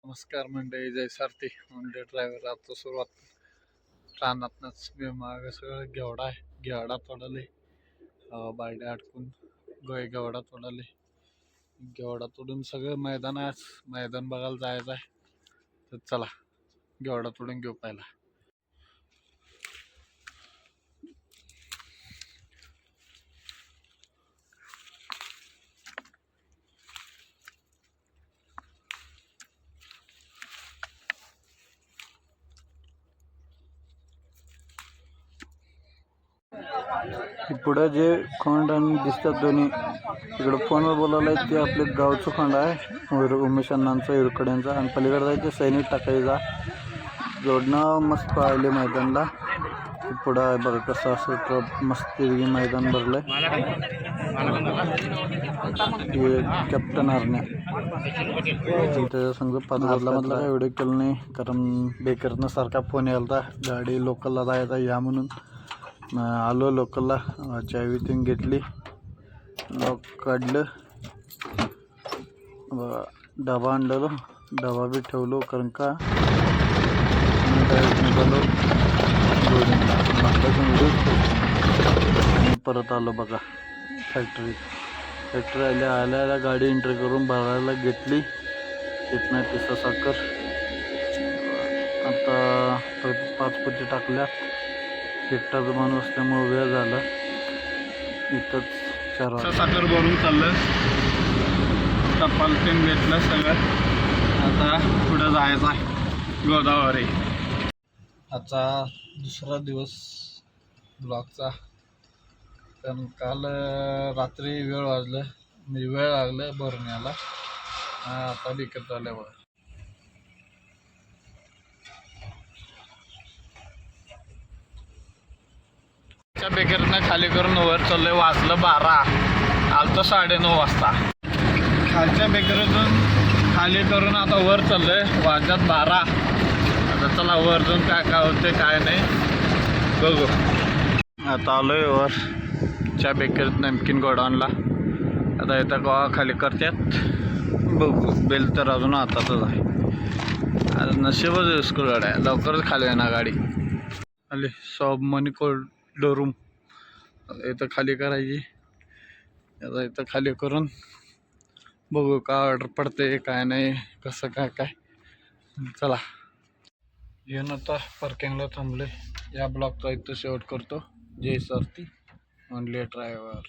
नमस्कार मंडळी, जय सारथी म्हणजे ड्रायव्हर. आता सुरुवात रानातनच माग सगळं घेवडा आहे. घेवडा तोडाले बारड्या अडकून घेवडा तोडाले. घेवडा तोडून सगळं मैदान आहे. मैदान बघायला जायचं आहे. तर चला घेवडा तोडून घेऊ पहिला. पुढे जे खोंड आणि दिसतात दोन्ही इकडे फोनवर बोलावलं ते आपले गावचं खोंड आहे. उमेश अण्णांचा हिरकड्यांचा आणि पलीकडे जायचं सैनिक टाकायचा जोडणं मस्त पाहिले मैदानला. पुढं आहे बघा कसं असं मस्त मैदान भरलंय. कॅप्टन आरण्या त्याच्या संग पादरला मधला काय व्हिडिओ केला नाही कारण बेकरनं सारखा फोन यायला गाडी लोकलला जायचा या म्हणून. आलो लोकलला, चावी तीन घेतली, लॉक काढलं, डबा आणलेलो, डबा बी ठेवलो कारण का निघालो आणि परत आलो बघा फॅक्टरी आल्या गाडी एंट्री करून भरायला घेतली. तिथनं पिसा साखर आता परत 5 पोती टाकल्या. एकटाच माणूस असल्यामुळे वेळ झाला. इथंच 4 वाजता साखर भरून चाललं. टपाल पेन घेतलं सगळं. आता पुढं जायचं आहे गोदावरी. आता दुसरा दिवस ब्लॉगचा. कारण काल रात्री वेळ लागलं भरून यायला. आता विकत झाल्यावर बेकरनं खाली करून वर चाललंय. वाजलं 12, आलतो 9:30 वाजता. खालच्या बेकरीतून खाली करून आता वर चाललंय. वाजल्यात 12. आता चला वर जाऊन काय होते काय नाही बघू. आता आलोय वर च्या बेकरीत नमकीन गोडाऊनला. आता इथं गोवा खाली करतात बघू. बेल तर अजून आताच आहे. आज नशीबच स्कूल गाडी आहे, लवकरच खाली आहे ना गाडी. आली सब मनी कोल्ड रूम इथं खाली करायची. आता इथं खाली करून बघू काय ऑर्डर पडते काय नाही, कसं काय. चला येऊन आता पार्किंगला थांबले. या ब्लॉगचा इथं शेवट करतो. जय सारथी ओनली ड्रायव्हर.